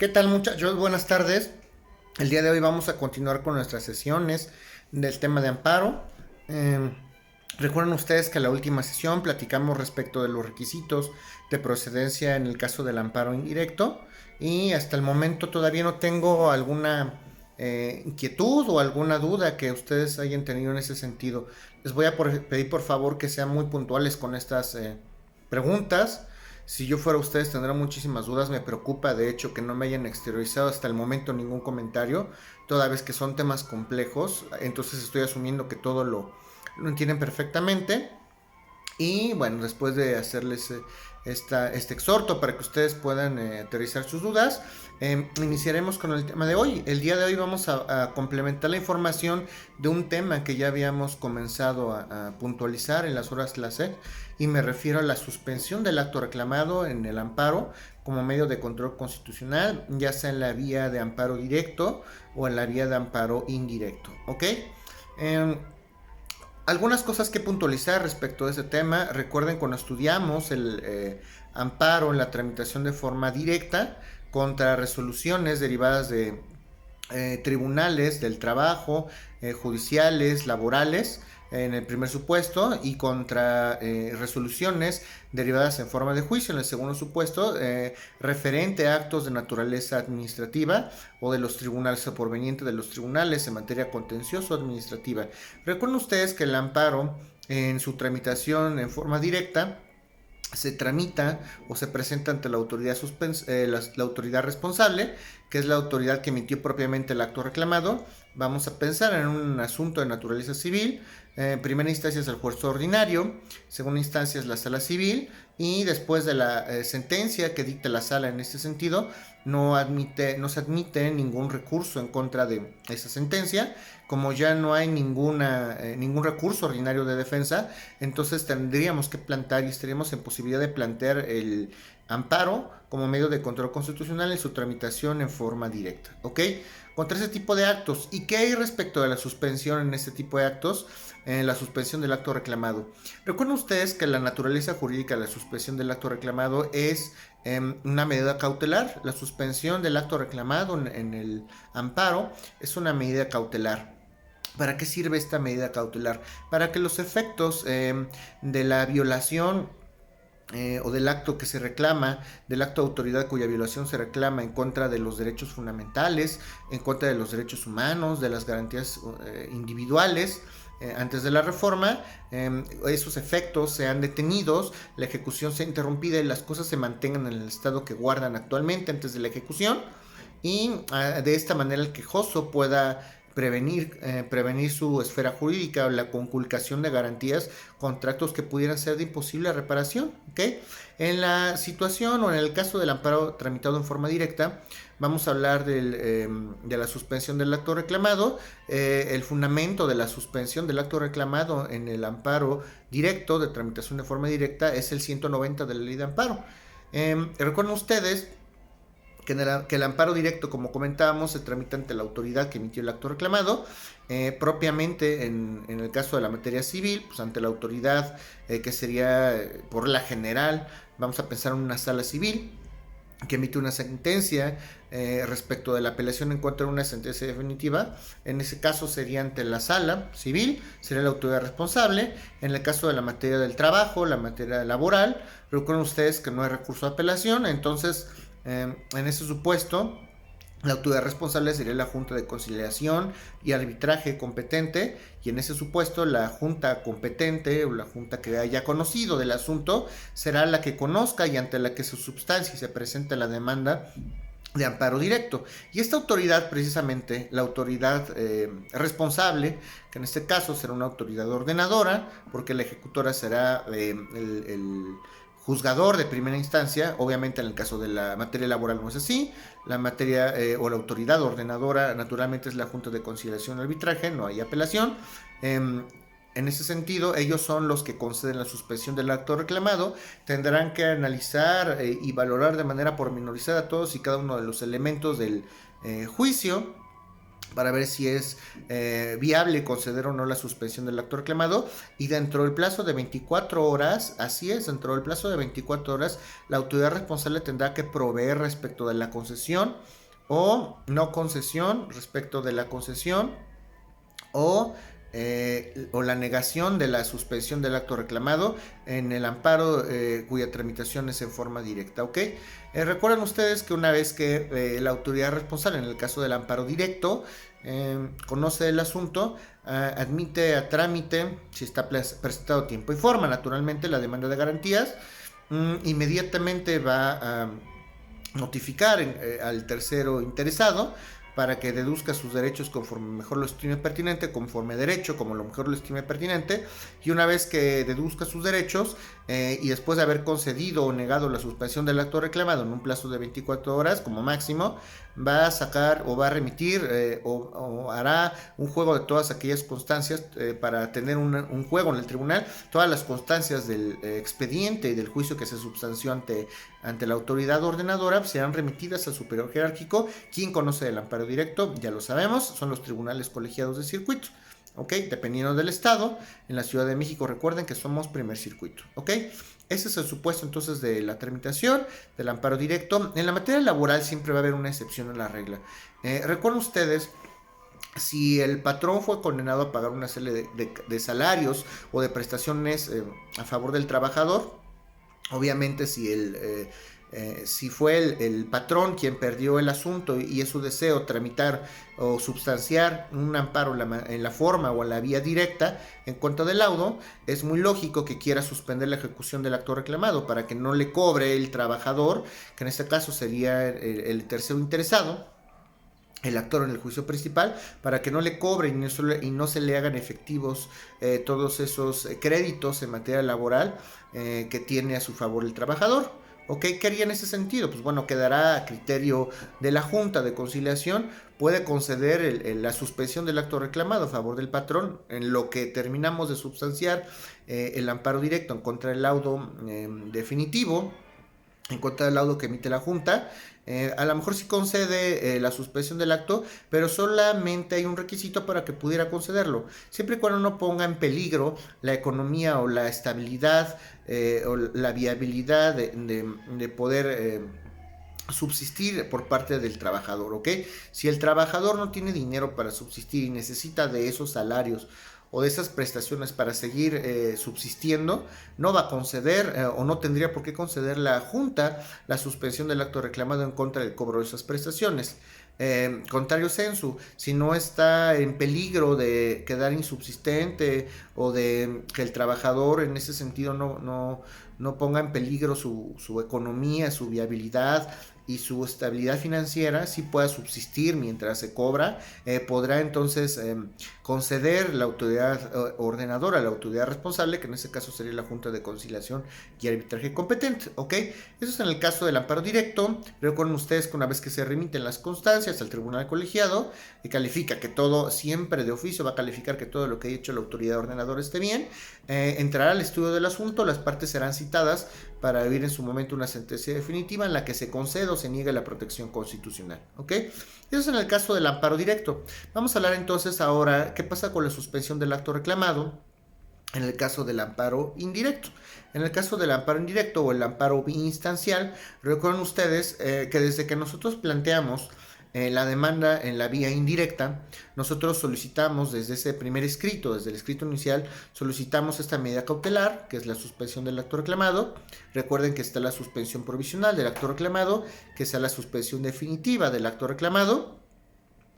¿Qué tal, muchachos? Buenas tardes. El día de hoy vamos a continuar con nuestras sesiones del tema de amparo. Eh, Recuerden ustedes que en la última sesión platicamos respecto de los requisitos de procedencia en el caso del amparo indirecto y hasta el momento todavía no tengo alguna inquietud o alguna duda que ustedes hayan tenido en ese sentido. Les voy a pedir por favor que sean muy puntuales con estas preguntas. Si yo fuera ustedes tendrán muchísimas dudas, me preocupa de hecho que no me hayan exteriorizado hasta el momento ningún comentario, toda vez que son temas complejos, entonces estoy asumiendo que todo lo entienden perfectamente. Y bueno, después de hacerles este exhorto para que ustedes puedan aterrizar sus dudas, iniciaremos con el tema de hoy. El día de hoy vamos a complementar la información de un tema que ya habíamos comenzado a puntualizar en las horas clase, y me refiero a la suspensión del acto reclamado en el amparo como medio de control constitucional, ya sea en la vía de amparo directo o en la vía de amparo indirecto. ¿Ok? Algunas cosas que puntualizar respecto a ese tema. Recuerden cuando estudiamos el amparo en la tramitación de forma directa contra resoluciones derivadas de tribunales del trabajo, judiciales, laborales, en el primer supuesto, y contra resoluciones derivadas en forma de juicio en el segundo supuesto, referente a actos de naturaleza administrativa o de los tribunales o proveniente de los tribunales en materia contencioso administrativa. Recuerden ustedes que el amparo en su tramitación en forma directa se tramita o se presenta ante la autoridad, la autoridad responsable, que es la autoridad que emitió propiamente el acto reclamado. Vamos a pensar en un asunto de naturaleza civil. En primera instancia es el juez ordinario, segunda instancia es la sala civil, y después de la sentencia que dicta la sala en este sentido, no se admite ningún recurso en contra de esa sentencia. Como ya no hay ningún recurso ordinario de defensa, entonces tendríamos que plantear y estaríamos en posibilidad de plantear el amparo como medio de control constitucional en su tramitación en forma directa. ¿Ok? Contra ese tipo de actos. ¿Y qué hay respecto de la suspensión en este tipo de actos? La suspensión del acto reclamado. Recuerden ustedes que la naturaleza jurídica de la suspensión del acto reclamado es una medida cautelar. La suspensión del acto reclamado en el amparo es una medida cautelar. ¿Para qué sirve esta medida cautelar? Para que los efectos de la violación o del acto que se reclama, del acto de autoridad cuya violación se reclama en contra de los derechos fundamentales, en contra de los derechos humanos, de las garantías individuales, antes de la reforma, esos efectos sean detenidos, la ejecución sea interrumpida y las cosas se mantengan en el estado que guardan actualmente antes de la ejecución, y de esta manera el quejoso pueda prevenir su esfera jurídica o la conculcación de garantías contra actos que pudieran ser de imposible reparación. ¿Okay? En la situación o en el caso del amparo tramitado en forma directa, vamos a hablar de la suspensión del acto reclamado. El fundamento de la suspensión del acto reclamado en el amparo directo de tramitación de forma directa es el 190 de la ley de amparo. Recuerden ustedes que el amparo directo, como comentábamos, se tramita ante la autoridad que emitió el acto reclamado, propiamente en el caso de la materia civil, pues ante la autoridad que sería por la general, vamos a pensar en una sala civil que emite una sentencia respecto de la apelación en contra de una sentencia definitiva. En ese caso sería ante la sala civil, sería la autoridad responsable. En el caso de la materia del trabajo, la materia laboral, recuerden ustedes que no hay recurso de apelación, entonces en ese supuesto la autoridad responsable sería la Junta de Conciliación y Arbitraje competente, y en ese supuesto la Junta competente o la Junta que haya conocido del asunto será la que conozca y ante la que se substancie y se presente la demanda de amparo directo. Y esta autoridad, precisamente la autoridad responsable, que en este caso será una autoridad ordenadora, porque la ejecutora será el juzgador de primera instancia. Obviamente en el caso de la materia laboral no es así. La materia o la autoridad ordenadora naturalmente es la Junta de Conciliación y Arbitraje, no hay apelación. En ese sentido, ellos son los que conceden la suspensión del acto reclamado. Tendrán que analizar y valorar de manera pormenorizada todos y cada uno de los elementos del juicio, para ver si es viable conceder o no la suspensión del acto reclamado, y dentro del plazo de 24 horas, así es, dentro del plazo de 24 horas, la autoridad responsable tendrá que proveer respecto de la concesión o no concesión, respecto de la concesión o la negación de la suspensión del acto reclamado en el amparo cuya tramitación es en forma directa, ¿ok? Recuerden ustedes que una vez que la autoridad responsable, en el caso del amparo directo, conoce el asunto, admite a trámite, si está presentado tiempo y forma, naturalmente, la demanda de garantías, inmediatamente va a notificar al tercero interesado para que deduzca sus derechos conforme mejor lo estime pertinente, conforme derecho, como lo mejor lo estime pertinente, y una vez que deduzca sus derechos, y después de haber concedido o negado la suspensión del acto reclamado en un plazo de 24 horas como máximo, va a sacar o va a remitir o hará un juego de todas aquellas constancias para tener un juego en el tribunal, todas las constancias del expediente y del juicio que se substanció ante la autoridad ordenadora serán remitidas al superior jerárquico. ¿Quién conoce del amparo directo? Ya lo sabemos, son los tribunales colegiados de circuito. ¿Ok? Dependiendo del estado, en la Ciudad de México recuerden que somos primer circuito. ¿Ok? Ese es el supuesto entonces de la tramitación del amparo directo. En la materia laboral siempre va a haber una excepción a la regla. Recuerden ustedes, si el patrón fue condenado a pagar una serie de salarios o de prestaciones a favor del trabajador, obviamente si fue el patrón quien perdió el asunto y es su deseo tramitar o substanciar un amparo en la forma o en la vía directa en cuanto del laudo, es muy lógico que quiera suspender la ejecución del acto reclamado para que no le cobre el trabajador, que en este caso sería el tercero interesado, el actor en el juicio principal, para que no le cobren y no se le hagan efectivos todos esos créditos en materia laboral que tiene a su favor el trabajador. ¿Ok? ¿Qué haría en ese sentido? Pues bueno, quedará a criterio de la Junta de Conciliación, puede conceder la suspensión del acto reclamado a favor del patrón en lo que terminamos de substanciar el amparo directo en contra del laudo definitivo, en contra del laudo que emite la Junta. A lo mejor sí concede la suspensión del acto, pero solamente hay un requisito para que pudiera concederlo, siempre y cuando no ponga en peligro la economía o la estabilidad o la viabilidad de poder subsistir por parte del trabajador, ¿ok? Si el trabajador no tiene dinero para subsistir y necesita de esos salarios o de esas prestaciones para seguir subsistiendo, no va a conceder o no tendría por qué conceder la Junta la suspensión del acto reclamado en contra del cobro de esas prestaciones. Contrario sensu, si no está en peligro de quedar insubsistente o de que el trabajador en ese sentido no ponga en peligro su economía, su viabilidad y su estabilidad financiera, si pueda subsistir mientras se cobra, podrá entonces conceder la autoridad ordenadora, la autoridad responsable, que en este caso sería la Junta de Conciliación y Arbitraje competente, ¿ok? Eso es en el caso del amparo directo. Recuerden ustedes que una vez que se remiten las constancias al tribunal colegiado, califica que todo, siempre de oficio va a calificar que todo lo que ha hecho la autoridad ordenadora esté bien, entrará al estudio del asunto, las partes serán citadas para vivir en su momento una sentencia definitiva en la que se conceda o se niegue la protección constitucional, ¿ok? Eso es en el caso del amparo directo. Vamos a hablar entonces ahora qué pasa con la suspensión del acto reclamado en el caso del amparo indirecto. En el caso del amparo indirecto o el amparo biinstancial, recuerden ustedes que desde que nosotros planteamos la demanda en la vía indirecta, nosotros solicitamos desde ese primer escrito, desde el escrito inicial, solicitamos esta medida cautelar, que es la suspensión del acto reclamado. Recuerden que está la suspensión provisional del acto reclamado, que está la suspensión definitiva del acto reclamado.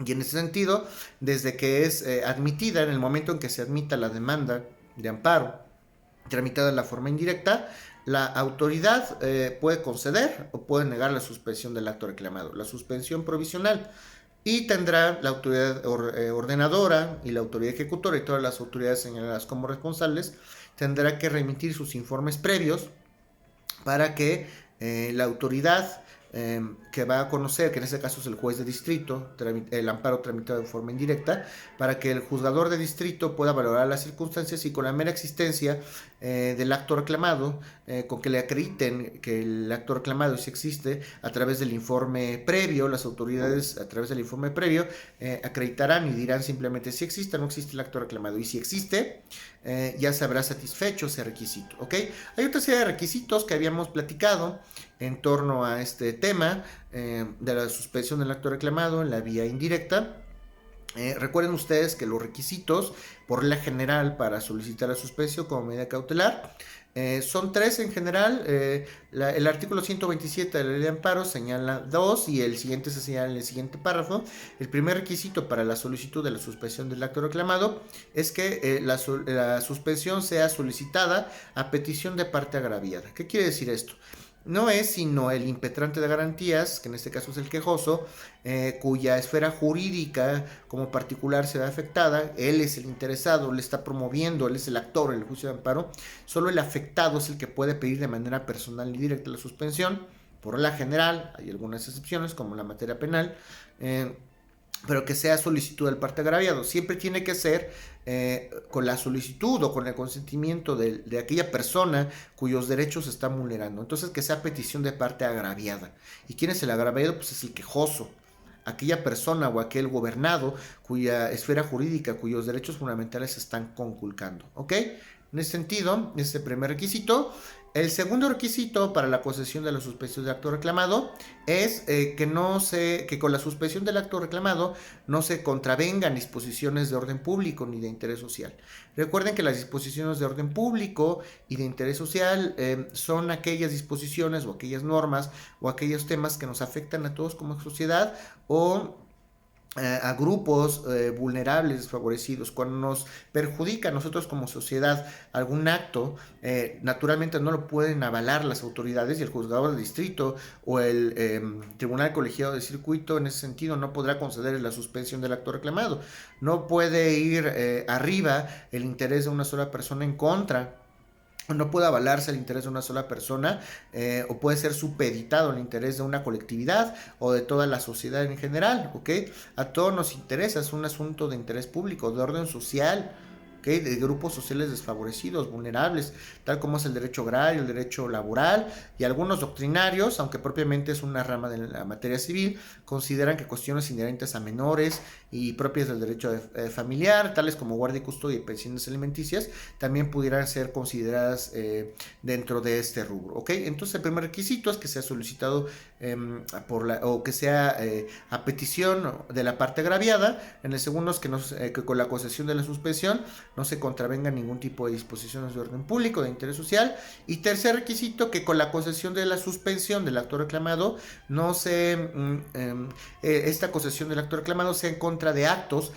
Y en ese sentido, desde que es admitida, en el momento en que se admita la demanda de amparo tramitada en la forma indirecta, la autoridad puede conceder o puede negar la suspensión del acto reclamado, la suspensión provisional, y tendrá la autoridad ordenadora y la autoridad ejecutora y todas las autoridades señaladas como responsables, tendrá que remitir sus informes previos para que la autoridad que va a conocer, que en este caso es el juez de distrito, el amparo tramitado de forma indirecta, para que el juzgador de distrito pueda valorar las circunstancias y con la mera existencia del acto reclamado, con que le acrediten que el acto reclamado sí existe a través del informe previo, las autoridades a través del informe previo acreditarán y dirán simplemente si existe o no existe el acto reclamado, y si existe ya se habrá satisfecho ese requisito, ¿ok? Hay otra serie de requisitos que habíamos platicado en torno a este tema de la suspensión del acto reclamado en la vía indirecta. Recuerden ustedes que los requisitos, por regla general, para solicitar la suspensión como medida cautelar, son tres en general. El artículo 127 de la ley de amparo señala dos y el siguiente se señala en el siguiente párrafo. El primer requisito para la solicitud de la suspensión del acto reclamado es que la suspensión sea solicitada a petición de parte agraviada. ¿Qué quiere decir esto? No es sino el impetrante de garantías, que en este caso es el quejoso, cuya esfera jurídica como particular se ve afectada. Él es el interesado, le está promoviendo, él es el actor en el juicio de amparo. Solo el afectado es el que puede pedir de manera personal y directa la suspensión. Por la general, hay algunas excepciones como la materia penal, pero que sea solicitud del parte agraviado. Siempre tiene que ser con la solicitud o con el consentimiento de aquella persona cuyos derechos se están vulnerando. Entonces, que sea petición de parte agraviada. ¿Y quién es el agraviado? Pues es el quejoso, aquella persona o aquel gobernado cuya esfera jurídica, cuyos derechos fundamentales se están conculcando, ¿ok? En ese sentido, ese primer requisito. El segundo requisito para la concesión de la suspensión del acto reclamado es que con la suspensión del acto reclamado no se contravengan disposiciones de orden público ni de interés social. Recuerden que las disposiciones de orden público y de interés social son aquellas disposiciones o aquellas normas o aquellos temas que nos afectan a todos como sociedad o a grupos vulnerables, desfavorecidos. Cuando nos perjudica a nosotros como sociedad algún acto, naturalmente no lo pueden avalar las autoridades, y el juzgador de distrito o el tribunal colegiado de circuito en ese sentido no podrá conceder la suspensión del acto reclamado. No puede ir arriba el interés de una sola persona en contra, no puede avalarse el interés de una sola persona, o puede ser supeditado el interés de una colectividad o de toda la sociedad en general, ¿ok? A todos nos interesa, es un asunto de interés público, de orden social, ¿okay? De grupos sociales desfavorecidos, vulnerables, tal como es el derecho agrario, el derecho laboral, y algunos doctrinarios, aunque propiamente es una rama de la materia civil, consideran que cuestiones inherentes a menores y propias del derecho familiar, tales como guardia y custodia y pensiones alimenticias, también pudieran ser consideradas dentro de este rubro, ¿ok? Entonces el primer requisito es que sea solicitado o que sea a petición de la parte agraviada. En el segundo es que con la concesión de la suspensión no se contravenga ningún tipo de disposiciones de orden público, de interés social. Y tercer requisito, que con la concesión de la suspensión del acto reclamado no esta concesión del acto reclamado sea en contra de actos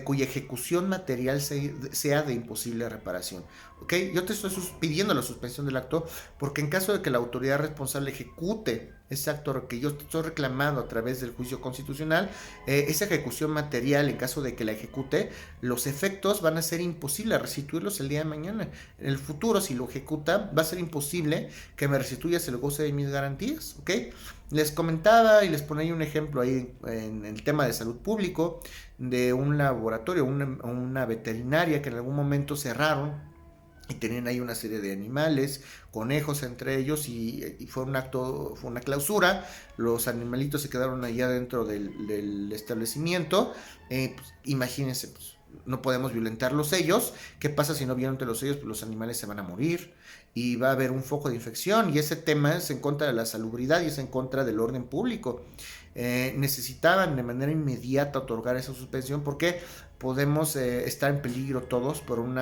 cuya ejecución material sea de imposible reparación. ¿Ok? Yo te estoy pidiendo la suspensión del acto porque en caso de que la autoridad responsable ejecute ese acto que yo estoy reclamando a través del juicio constitucional, esa ejecución material, en caso de que la ejecute, los efectos van a ser imposibles restituirlos el día de mañana. En el futuro, si lo ejecuta, va a ser imposible que me restituyas el goce de mis garantías, ¿ok? Les comentaba y les ponía un ejemplo ahí en el tema de salud público de un laboratorio, una veterinaria que en algún momento cerraron y tenían ahí una serie de animales, conejos entre ellos, y fue fue una clausura. Los animalitos se quedaron allá dentro del establecimiento. Pues, imagínense, pues, no podemos violentar los sellos. ¿Qué pasa si no violento los sellos? Pues los animales se van a morir y va a haber un foco de infección, y ese tema es en contra de la salubridad y es en contra del orden público. Necesitaban de manera inmediata otorgar esa suspensión porque podemos estar en peligro todos por un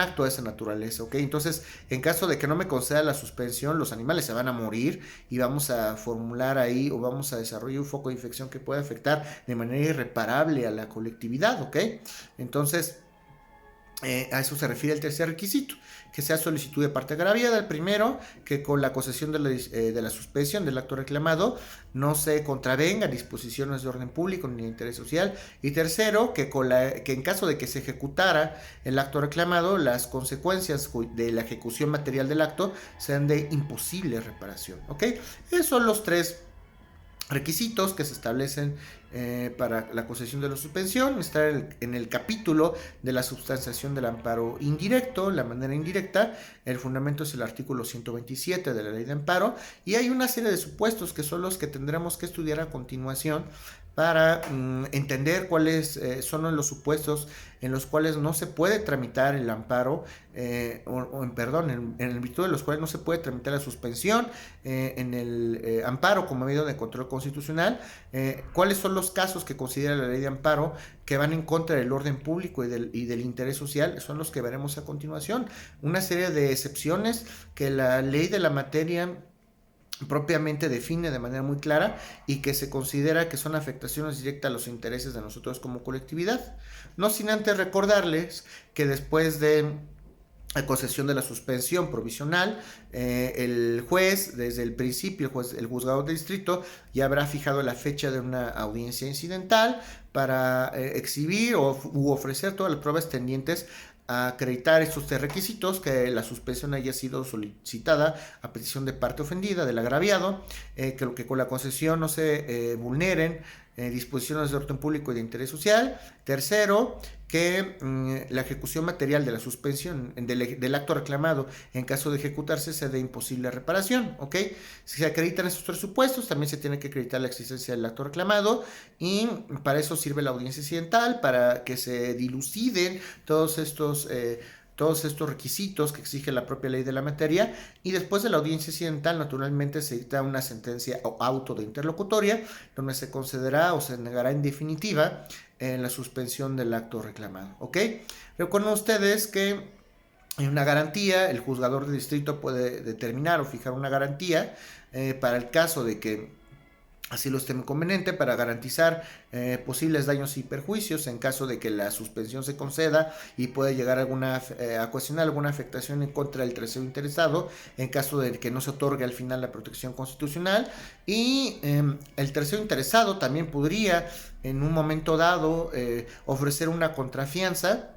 acto de esa naturaleza, ¿ok? Entonces, en caso de que no me conceda la suspensión, los animales se van a morir y vamos a formular ahí o vamos a desarrollar un foco de infección que puede afectar de manera irreparable a la colectividad, ¿ok? Entonces, a eso se refiere el tercer requisito, que sea solicitud de parte agraviada. El primero, que con la concesión de la suspensión del acto reclamado no se contravengan disposiciones de orden público ni de interés social. Y tercero, que en caso de que se ejecutara el acto reclamado, las consecuencias de la ejecución material del acto sean de imposible reparación, ¿ok? Esos son los tres requisitos que se establecen para la concesión de la suspensión. Está en el capítulo de la substanciación del amparo indirecto, la manera indirecta. El fundamento es el artículo 127 de la ley de amparo, y hay una serie de supuestos que son los que tendremos que estudiar a continuación para entender cuáles son los supuestos en los cuales no se puede tramitar el amparo, en virtud de los cuales no se puede tramitar la suspensión en el amparo como medio de control constitucional, cuáles son los casos que considera la ley de amparo que van en contra del orden público y del interés social, son los que veremos a continuación. Una serie de excepciones que la ley de la materia propiamente define de manera muy clara y que se considera que son afectaciones directas a los intereses de nosotros como colectividad. No sin antes recordarles que después de la concesión de la suspensión provisional, el juez, desde el principio, el juzgado de distrito, ya habrá fijado la fecha de una audiencia incidental para exhibir u ofrecer todas las pruebas tendientes a acreditar estos tres requisitos: que la suspensión haya sido solicitada a petición de parte ofendida, del agraviado, que con la concesión no se vulneren disposiciones de orden público y de interés social. Tercero, que la ejecución material de la suspensión del acto reclamado, en caso de ejecutarse, sea de imposible reparación, ¿ok? Si se acreditan estos tres supuestos, también se tiene que acreditar la existencia del acto reclamado, y para eso sirve la audiencia incidental, para que se diluciden todos estos requisitos que exige la propia ley de la materia, y después de la audiencia incidental naturalmente se dicta una sentencia o auto de interlocutoria donde se concederá o se negará en definitiva en la suspensión del acto reclamado, ¿ok? Recuerden ustedes que en una garantía, el juzgador de distrito puede determinar o fijar una garantía para el caso de que así lo estime conveniente, para garantizar posibles daños y perjuicios en caso de que la suspensión se conceda y puede llegar a ocasionar alguna afectación en contra del tercero interesado, en caso de que no se otorgue al final la protección constitucional. Y el tercero interesado también podría en un momento dado ofrecer una contrafianza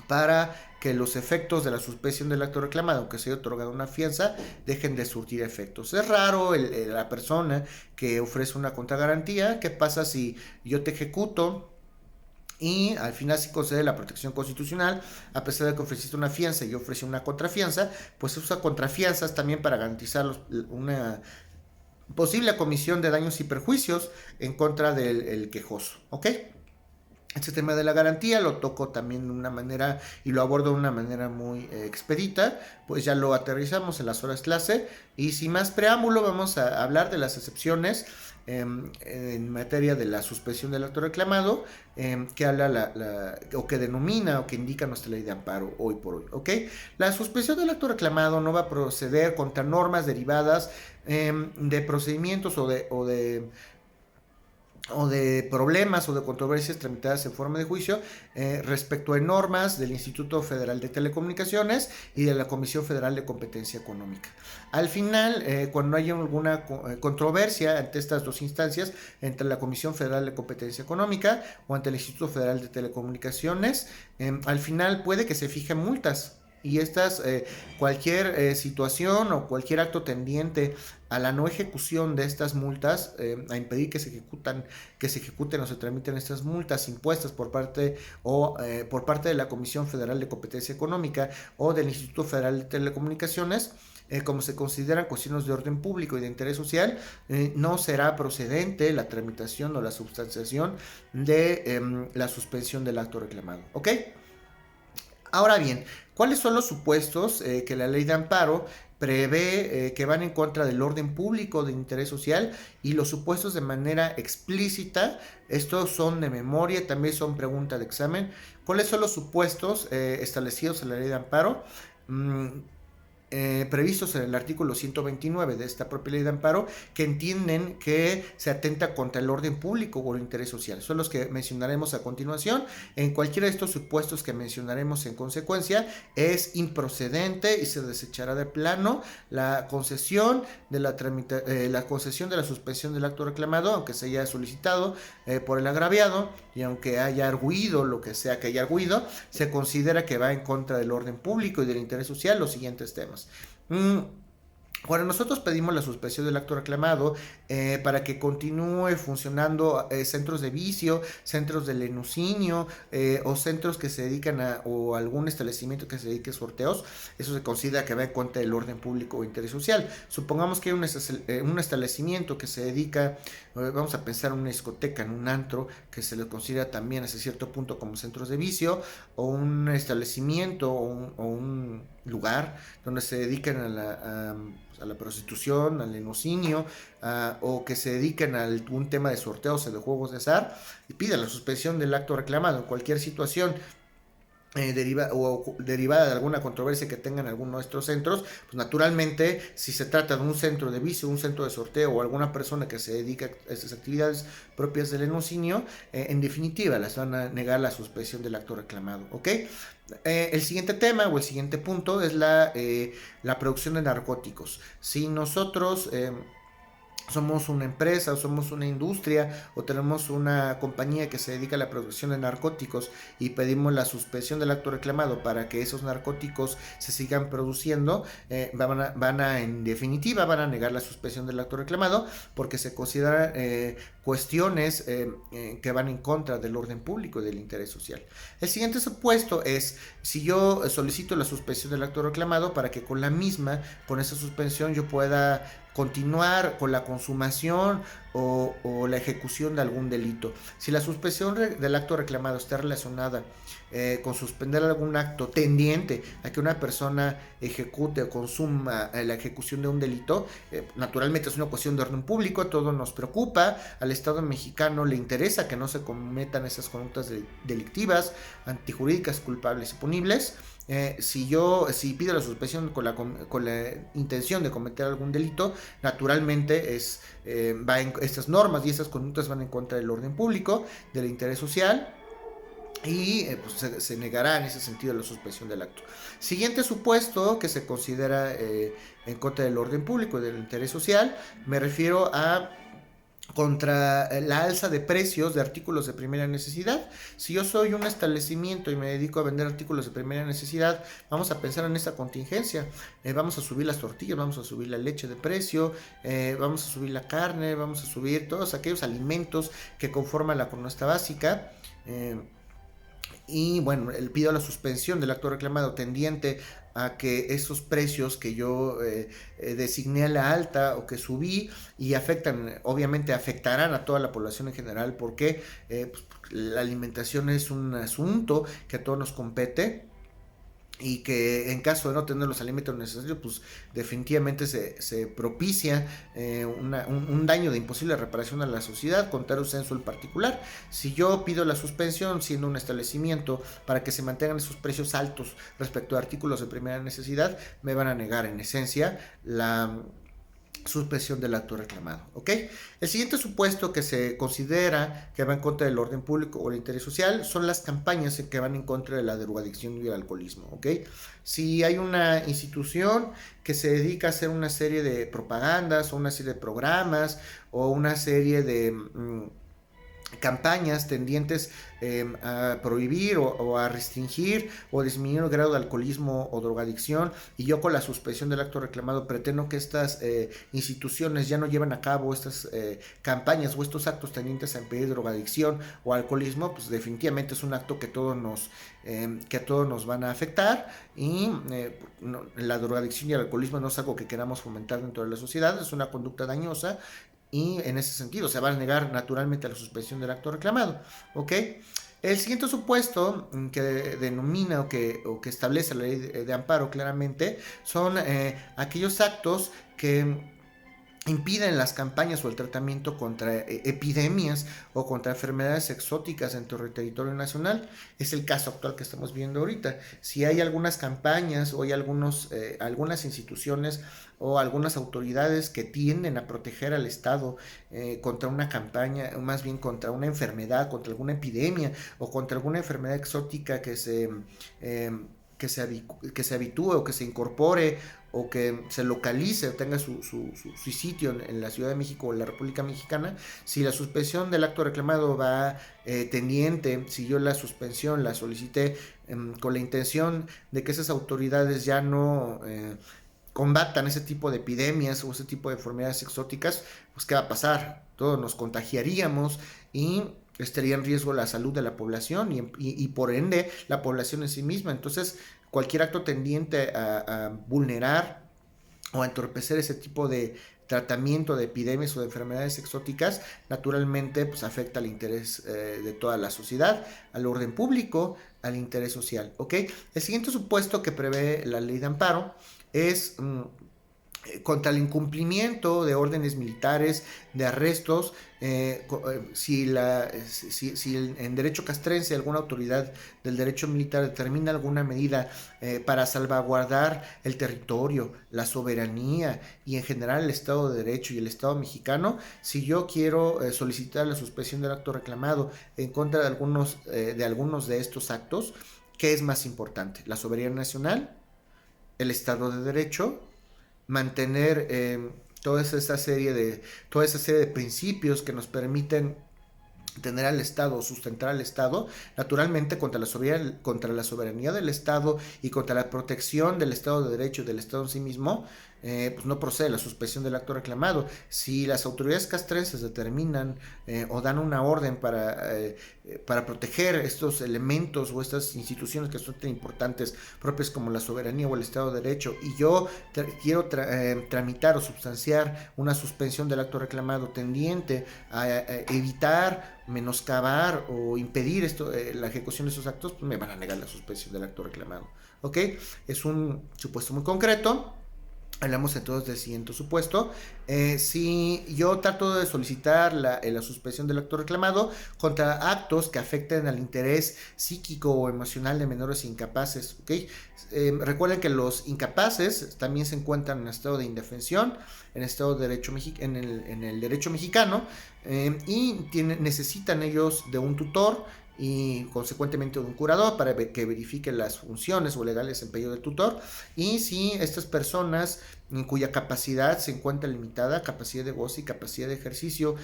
para que los efectos de la suspensión del acto reclamado, aunque se haya otorgado una fianza, dejen de surtir efectos. Es raro la persona que ofrece una contragarantía. ¿Qué pasa si yo te ejecuto y al final sí concede la protección constitucional, a pesar de que ofreciste una fianza y yo ofrecí una contrafianza? Pues se usa contrafianzas también para garantizar una posible comisión de daños y perjuicios en contra del quejoso, ¿ok? Este tema de la garantía lo toco también de una manera y lo abordo de una manera muy expedita, pues ya lo aterrizamos en las horas clase, y sin más preámbulo vamos a hablar de las excepciones en materia de la suspensión del acto reclamado, que habla o que denomina o que indica nuestra ley de amparo hoy por hoy, ¿ok? La suspensión del acto reclamado no va a proceder contra normas derivadas de procedimientos o de problemas o de controversias tramitadas en forma de juicio respecto a normas del Instituto Federal de Telecomunicaciones y de la Comisión Federal de Competencia Económica. Al final, cuando haya alguna controversia ante estas dos instancias, entre la Comisión Federal de Competencia Económica o ante el Instituto Federal de Telecomunicaciones, al final puede que se fijen multas. Y cualquier situación o cualquier acto tendiente a la no ejecución de estas multas, a impedir que se ejecuten o se tramiten estas multas impuestas por parte de la Comisión Federal de Competencia Económica o del Instituto Federal de Telecomunicaciones, como se consideran cuestiones de orden público y de interés social, no será procedente la tramitación o la substanciación de la suspensión del acto reclamado, ¿ok? Ahora bien, ¿cuáles son los supuestos que la ley de amparo prevé que van en contra del orden público de interés social? Y los supuestos de manera explícita, estos son de memoria, también son pregunta de examen. ¿Cuáles son los supuestos establecidos en la ley de amparo? Previstos en el artículo 129 de esta propia ley de amparo, que entienden que se atenta contra el orden público o el interés social. Son los que mencionaremos a continuación. En cualquiera de estos supuestos que mencionaremos en consecuencia, es improcedente y se desechará de plano la concesión de la suspensión del acto reclamado, aunque se haya solicitado por el agraviado, y aunque haya arguido lo que sea que haya arguido, se considera que va en contra del orden público y del interés social los siguientes temas. Cuando nosotros pedimos la suspensión del acto reclamado para que continúe funcionando centros de vicio, centros de lenucinio o centros que se dedican o algún establecimiento que se dedique a sorteos, eso se considera que va en contra del orden público o interés social. Supongamos que hay un establecimiento que se dedica, vamos a pensar en una discoteca, en un antro, que se le considera también hasta cierto punto como centros de vicio, o un establecimiento o un lugar donde se dedican a la prostitución, al lenocinio, o que se dediquen a algún tema de sorteos o de juegos de azar, y pida la suspensión del acto reclamado en cualquier situación derivada de alguna controversia que tengan alguno de estos centros, pues naturalmente, si se trata de un centro de vicio, un centro de sorteo o alguna persona que se dedica a estas actividades propias del lenocinio, en definitiva, las van a negar la suspensión del acto reclamado, ¿ok? El siguiente tema o el siguiente punto es la producción de narcóticos. Si nosotros somos una empresa o somos una industria o tenemos una compañía que se dedica a la producción de narcóticos y pedimos la suspensión del acto reclamado para que esos narcóticos se sigan produciendo, en definitiva van a negar la suspensión del acto reclamado porque se consideran cuestiones que van en contra del orden público y del interés social. El siguiente supuesto es si yo solicito la suspensión del acto reclamado para que con esa suspensión yo pueda continuar con la consumación o la ejecución de algún delito. Si la suspensión del acto reclamado está relacionada con suspender algún acto tendiente a que una persona ejecute o consuma la ejecución de un delito, naturalmente es una cuestión de orden público, todo nos preocupa, al Estado mexicano le interesa que no se cometan esas conductas delictivas, antijurídicas, culpables y punibles. Si pido la suspensión con la intención de cometer algún delito, naturalmente estas normas y estas conductas van en contra del orden público, del interés social, y pues se negará en ese sentido la suspensión del acto. Siguiente supuesto que se considera en contra del orden público y del interés social, me refiero a contra la alza de precios de artículos de primera necesidad. Si yo soy un establecimiento y me dedico a vender artículos de primera necesidad, vamos a pensar en esta contingencia. Vamos a subir las tortillas, vamos a subir la leche de precio, vamos a subir la carne, vamos a subir todos aquellos alimentos que conforman la canasta básica. Y bueno, pido la suspensión del acto reclamado tendiente a que esos precios que yo designé a la alta o que subí y obviamente afectarán a toda la población en general, porque pues, la alimentación es un asunto que a todos nos compete, y que en caso de no tener los alimentos necesarios, pues definitivamente se propicia un daño de imposible reparación a la sociedad, contrario censo en particular. Si yo pido la suspensión siendo un establecimiento para que se mantengan esos precios altos respecto a artículos de primera necesidad, me van a negar en esencia la suspensión del acto reclamado, ¿ok? El siguiente supuesto que se considera que va en contra del orden público o el interés social son las campañas que van en contra de la drogadicción y el alcoholismo, ¿ok? Si hay una institución que se dedica a hacer una serie de propagandas o una serie de programas o una serie de campañas tendientes a prohibir o a restringir o disminuir el grado de alcoholismo o drogadicción, y yo con la suspensión del acto reclamado pretendo que estas instituciones ya no lleven a cabo estas campañas o estos actos tendientes a impedir drogadicción o alcoholismo, pues definitivamente es un acto que a todos nos van a afectar, y la drogadicción y el alcoholismo no es algo que queramos fomentar dentro de la sociedad, es una conducta dañosa, y en ese sentido se va a negar naturalmente a la suspensión del acto reclamado, ¿ok? El siguiente supuesto que denomina o que establece la ley de amparo claramente son aquellos actos que impiden las campañas o el tratamiento contra epidemias o contra enfermedades exóticas dentro del territorio nacional. Es el caso actual que estamos viendo ahorita. Si hay algunas campañas o hay algunas instituciones o algunas autoridades que tienden a proteger al Estado contra una campaña, o más bien contra una enfermedad, contra alguna epidemia o contra alguna enfermedad exótica que se habitúe o que se incorpore o que se localice o tenga su sitio en la Ciudad de México o en la República Mexicana, si la suspensión del acto reclamado va tendiente, si yo la suspensión la solicité con la intención de que esas autoridades ya no combatan ese tipo de epidemias o ese tipo de enfermedades exóticas, pues ¿qué va a pasar? Todos nos contagiaríamos y estaría en riesgo la salud de la población y por ende la población en sí misma. Entonces, cualquier acto tendiente a vulnerar o a entorpecer ese tipo de tratamiento de epidemias o de enfermedades exóticas, naturalmente pues afecta al interés de toda la sociedad, al orden público, al interés social, ¿ok? El siguiente supuesto que prevé la ley de amparo es contra el incumplimiento de órdenes militares, de arrestos, si en derecho castrense alguna autoridad del derecho militar determina alguna medida para salvaguardar el territorio, la soberanía y en general el Estado de Derecho y el Estado mexicano, si yo quiero solicitar la suspensión del acto reclamado en contra de algunos de estos actos, ¿qué es más importante? ¿La soberanía nacional? ¿El Estado de Derecho? Mantener toda esa serie de principios que nos permiten tener al Estado, sustentar al Estado, naturalmente contra la soberanía del Estado y contra la protección del Estado de Derecho y del Estado en sí mismo, pues no procede la suspensión del acto reclamado. Si las autoridades castrenses determinan o dan una orden para proteger estos elementos o estas instituciones que son tan importantes, propias como la soberanía o el Estado de Derecho, y yo quiero tramitar o substanciar una suspensión del acto reclamado tendiente a evitar, menoscabar o impedir la ejecución de esos actos, pues me van a negar la suspensión del acto reclamado. ¿Ok? Es un supuesto muy concreto. Hablamos entonces del siguiente supuesto. Si yo trato de solicitar la suspensión del acto reclamado contra actos que afecten al interés psíquico o emocional de menores incapaces, ¿okay? Recuerden que los incapaces también se encuentran en estado de indefensión, en estado de derecho en el derecho mexicano, y necesitan ellos de un tutor y consecuentemente de un curador para que verifique las funciones o legales desempeño del tutor. Y si estas personas en cuya capacidad se encuentra limitada, capacidad de goce y capacidad de ejercicio,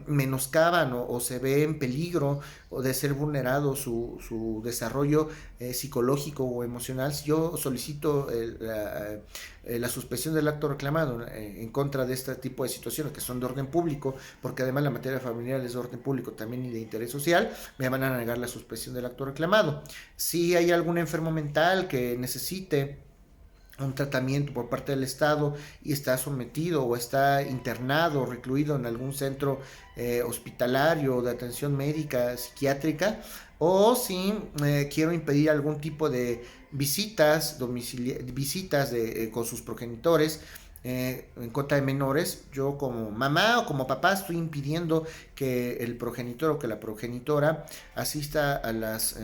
menoscaban o se ve en peligro o de ser vulnerado su desarrollo psicológico o emocional, si yo solicito la suspensión del acto reclamado en contra de este tipo de situaciones que son de orden público, porque además la materia familiar es de orden público también y de interés social, me van a negar la suspensión del acto reclamado. Si hay algún enfermo mental que necesite un tratamiento por parte del Estado y está sometido o está internado o recluido en algún centro hospitalario de atención médica psiquiátrica, o si quiero impedir algún tipo de visitas con sus progenitores en contra de menores, yo como mamá o como papá estoy impidiendo que el progenitor o que la progenitora asista a las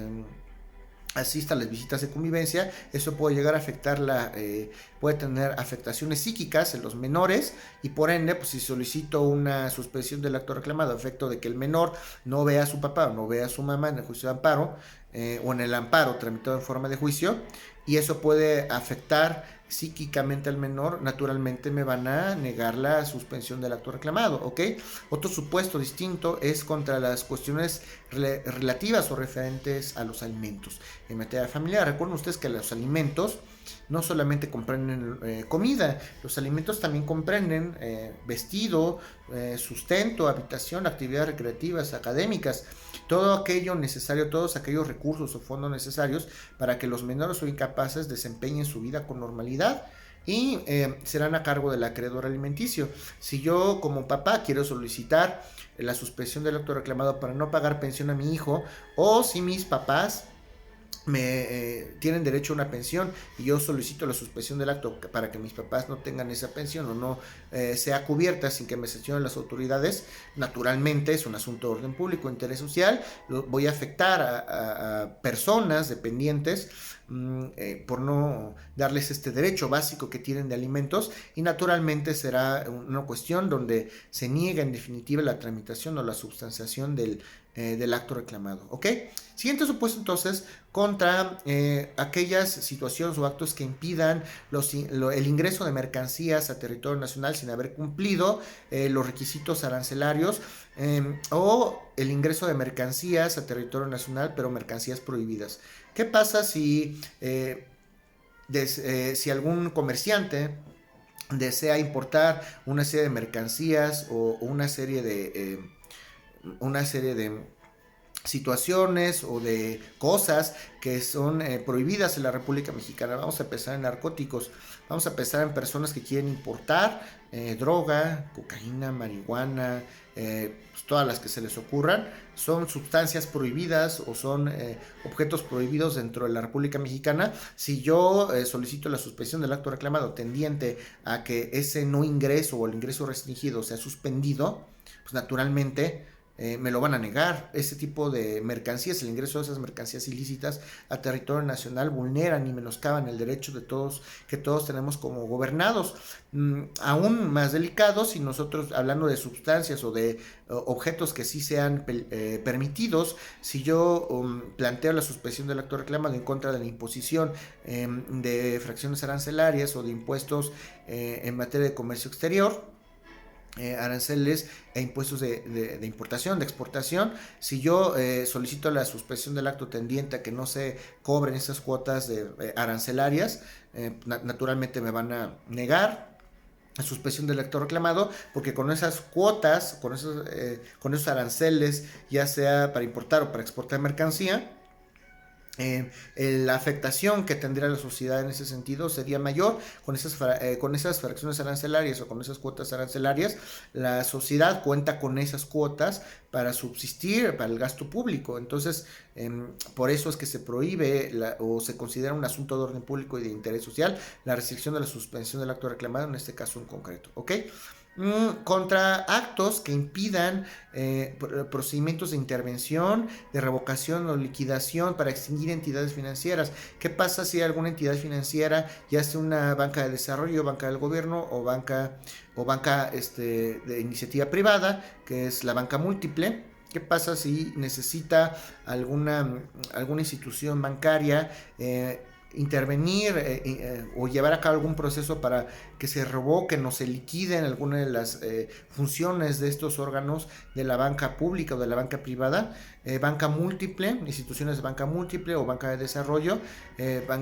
visitas de convivencia. Eso puede llegar a puede tener afectaciones psíquicas en los menores, y por ende, pues si solicito una suspensión del acto reclamado a efecto de que el menor no vea a su papá o no vea a su mamá en el juicio de amparo, o en el amparo tramitado en forma de juicio, y eso puede afectar psíquicamente al menor, naturalmente me van a negar la suspensión del acto reclamado, ¿ok? Otro supuesto distinto es contra las cuestiones relativas o referentes a los alimentos. En materia familiar, recuerden ustedes que los alimentos no solamente comprenden comida, los alimentos también comprenden vestido, sustento, habitación, actividades recreativas, académicas, todo aquello necesario, todos aquellos recursos o fondos necesarios para que los menores o incapaces desempeñen su vida con normalidad y serán a cargo del acreedor alimenticio. Si yo como papá quiero solicitar la suspensión del acto reclamado para no pagar pensión a mi hijo, o si mis papás tienen derecho a una pensión y yo solicito la suspensión del acto para que mis papás no tengan esa pensión o no sea cubierta sin que me sancionen las autoridades, naturalmente es un asunto de orden público, interés social, voy a afectar a personas dependientes por no darles este derecho básico que tienen de alimentos, y naturalmente será una cuestión donde se niega en definitiva la tramitación o la substanciación del acto reclamado, ¿ok? Siguiente supuesto entonces, contra aquellas situaciones o actos que impidan el ingreso de mercancías a territorio nacional sin haber cumplido los requisitos arancelarios, o el ingreso de mercancías a territorio nacional, pero mercancías prohibidas. ¿Qué pasa si si algún comerciante desea importar una serie de mercancías o una serie de situaciones o de cosas que son prohibidas en la República Mexicana. Vamos a empezar en narcóticos, vamos a empezar en personas que quieren importar droga, cocaína, marihuana, pues todas las que se les ocurran. Son sustancias prohibidas o son objetos prohibidos dentro de la República Mexicana. Si yo solicito la suspensión del acto reclamado tendiente a que ese no ingreso o el ingreso restringido sea suspendido, pues naturalmente me lo van a negar. Ese tipo de mercancías, el ingreso de esas mercancías ilícitas a territorio nacional vulneran y menoscaban el derecho de todos, que todos tenemos como gobernados. Aún más delicado si nosotros, hablando de sustancias o de objetos que sí sean permitidos, si yo planteo la suspensión del acto reclamado en contra de la imposición de fracciones arancelarias o de impuestos en materia de comercio exterior, aranceles e impuestos de importación, de exportación. Si yo solicito la suspensión del acto tendiente a que no se cobren esas cuotas arancelarias, naturalmente me van a negar la suspensión del acto reclamado, porque con esas cuotas, con esos aranceles, ya sea para importar o para exportar mercancía, la afectación que tendría la sociedad en ese sentido sería mayor. Con esas fracciones arancelarias o con esas cuotas arancelarias, la sociedad cuenta con esas cuotas para subsistir, para el gasto público. Entonces, por eso es que se prohíbe o se considera un asunto de orden público y de interés social la restricción de la suspensión del acto reclamado, en este caso en concreto. ¿Ok? Contra actos que impidan procedimientos de intervención, de revocación o liquidación para extinguir entidades financieras. ¿Qué pasa si alguna entidad financiera, ya sea una banca de desarrollo, banca del gobierno o banca de iniciativa privada, que es la banca múltiple? ¿Qué pasa si necesita alguna institución bancaria intervenir o llevar a cabo algún proceso para que se revoquen o se liquiden algunas de las funciones de estos órganos de la banca pública o de la banca privada? Banca múltiple, instituciones de banca múltiple o banca de desarrollo,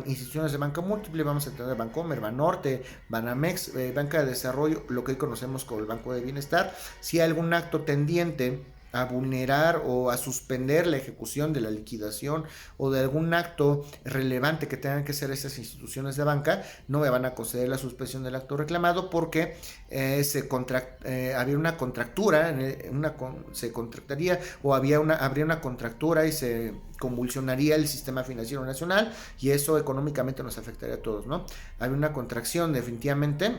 instituciones de banca múltiple, vamos a tener Bancomer, Banorte, Banamex, banca de desarrollo, lo que hoy conocemos como el Banco de Bienestar. Si hay algún acto tendiente a vulnerar o a suspender la ejecución de la liquidación o de algún acto relevante que tengan que hacer esas instituciones de banca, no me van a conceder la suspensión del acto reclamado, porque habría una contractura, se contractaría o habría una contractura y se convulsionaría el sistema financiero nacional, y eso económicamente nos afectaría a todos, ¿no? Habría una contracción definitivamente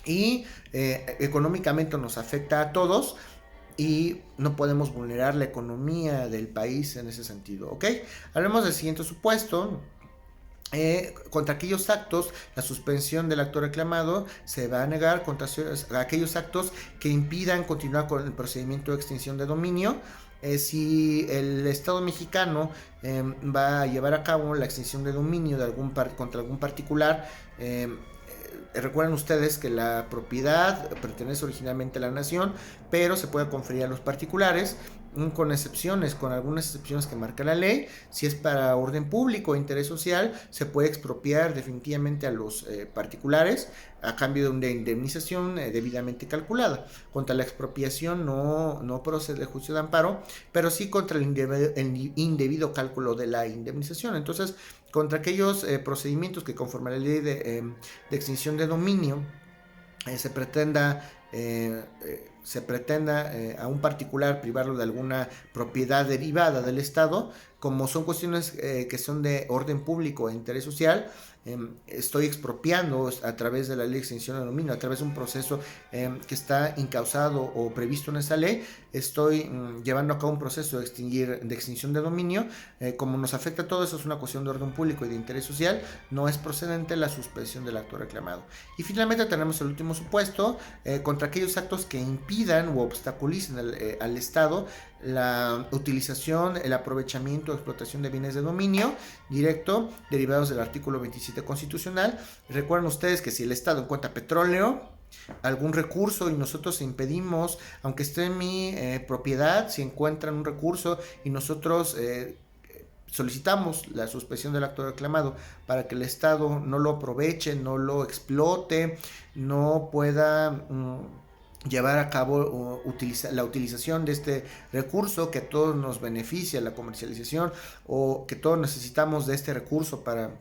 y económicamente nos afecta a todos, y no podemos vulnerar la economía del país en ese sentido, ¿ok? Hablemos del siguiente supuesto. Contra aquellos actos, la suspensión del acto reclamado se va a negar contra aquellos actos que impidan continuar con el procedimiento de extinción de dominio. Si el Estado mexicano va a llevar a cabo la extinción de dominio contra algún particular, recuerden ustedes que la propiedad pertenece originalmente a la nación, pero se puede conferir a los particulares, con algunas excepciones que marca la ley. Si es para orden público o interés social, se puede expropiar definitivamente a los particulares a cambio de una indemnización debidamente calculada. Contra la expropiación no procede el juicio de amparo, pero sí contra el indebido cálculo de la indemnización. Entonces, contra aquellos procedimientos que conforme a la ley de extinción de dominio se pretenda a un particular privarlo de alguna propiedad derivada del Estado, como son cuestiones que son de orden público e interés social, estoy expropiando a través de la ley de extinción de dominio, a través de un proceso que está incausado o previsto en esa ley. Estoy llevando a cabo un proceso de extinción de dominio. Como nos afecta a todos, eso es una cuestión de orden público y de interés social, no es procedente la suspensión del acto reclamado. Y finalmente tenemos el último supuesto, contra aquellos actos que impidan u obstaculicen al Estado la utilización, el aprovechamiento o explotación de bienes de dominio directo derivados del artículo 27 constitucional. Recuerden ustedes que si el Estado encuentra petróleo, algún recurso, y nosotros impedimos, aunque esté en mi propiedad, si encuentran un recurso y nosotros solicitamos la suspensión del acto reclamado para que el Estado no lo aproveche, no lo explote, no pueda llevar a cabo la utilización de este recurso que a todos nos beneficia, la comercialización, o que todos necesitamos de este recurso para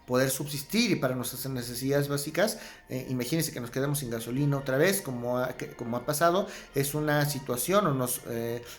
poder subsistir y para nuestras necesidades básicas. Imagínense que nos quedemos sin gasolina otra vez, como ha pasado. Es una situación, o nos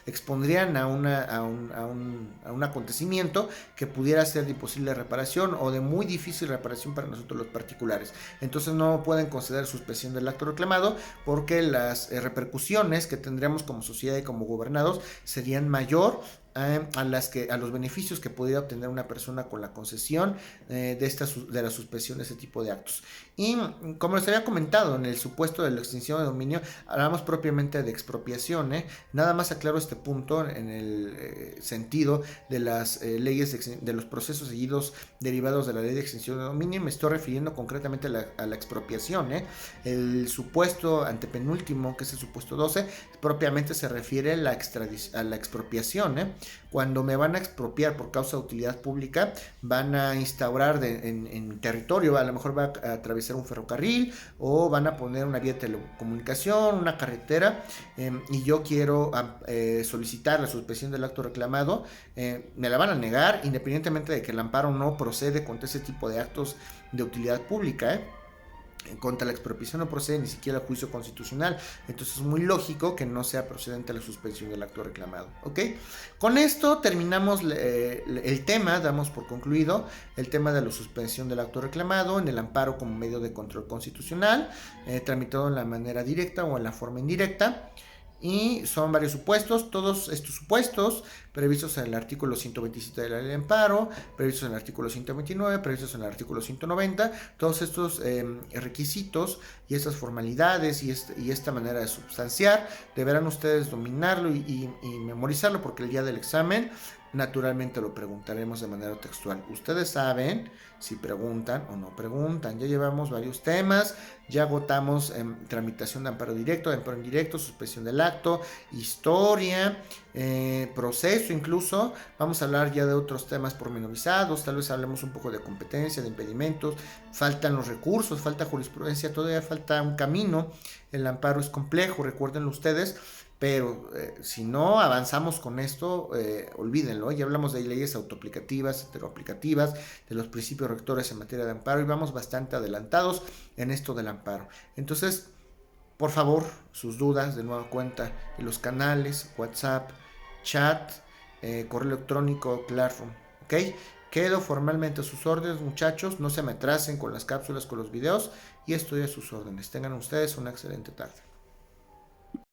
expondrían a un acontecimiento que pudiera ser de imposible reparación o de muy difícil reparación para nosotros los particulares. Entonces no pueden conceder suspensión del acto reclamado, porque las repercusiones que tendríamos como sociedad y como gobernados serían mayor a los beneficios que podría obtener una persona con la concesión de la suspensión de ese tipo de actos. Y como les había comentado, en el supuesto de la extinción de dominio hablamos propiamente de expropiación. Nada más aclaro este punto en el sentido de las leyes, de los procesos seguidos derivados de la ley de extinción de dominio. Me estoy refiriendo concretamente a la expropiación. El supuesto antepenúltimo, que es el supuesto 12, propiamente se refiere a la expropiación. Cuando me van a expropiar por causa de utilidad pública, van a instaurar en territorio, a lo mejor va a atravesar un ferrocarril, o van a poner una vía de telecomunicación, una carretera, y yo quiero solicitar la suspensión del acto reclamado. Me la van a negar, independientemente de que el amparo no procede contra ese tipo de actos de utilidad pública. Contra la expropiación no procede ni siquiera el juicio constitucional. Entonces es muy lógico que no sea procedente la suspensión del acto reclamado. ¿Ok? Con esto terminamos el tema, damos por concluido el tema de la suspensión del acto reclamado en el amparo como medio de control constitucional, tramitado en la manera directa o en la forma indirecta. Y son varios supuestos, todos estos supuestos previstos en el artículo 127 de la ley de amparo, previstos en el artículo 129, previstos en el artículo 190, todos estos requisitos y estas formalidades y esta manera de substanciar, deberán ustedes dominarlo y memorizarlo, porque el día del examen naturalmente lo preguntaremos de manera textual. Ustedes saben si preguntan o no preguntan. Ya llevamos varios temas, ya agotamos tramitación de amparo directo, de amparo indirecto, suspensión del acto, historia, proceso incluso. Vamos a hablar ya de otros temas pormenorizados, tal vez hablemos un poco de competencia, de impedimentos. Faltan los recursos, falta jurisprudencia, todavía falta un camino. El amparo es complejo, recuérdenlo ustedes. Pero si no avanzamos con esto, olvídenlo. Ya hablamos de leyes autoaplicativas, heteroaplicativas, de los principios rectores en materia de amparo, y vamos bastante adelantados en esto del amparo. Entonces, por favor, sus dudas, de nueva cuenta, en los canales, WhatsApp, chat, correo electrónico, Classroom. ¿Ok? Quedo formalmente a sus órdenes, muchachos. No se me atrasen con las cápsulas, con los videos, y estoy a sus órdenes. Tengan ustedes una excelente tarde.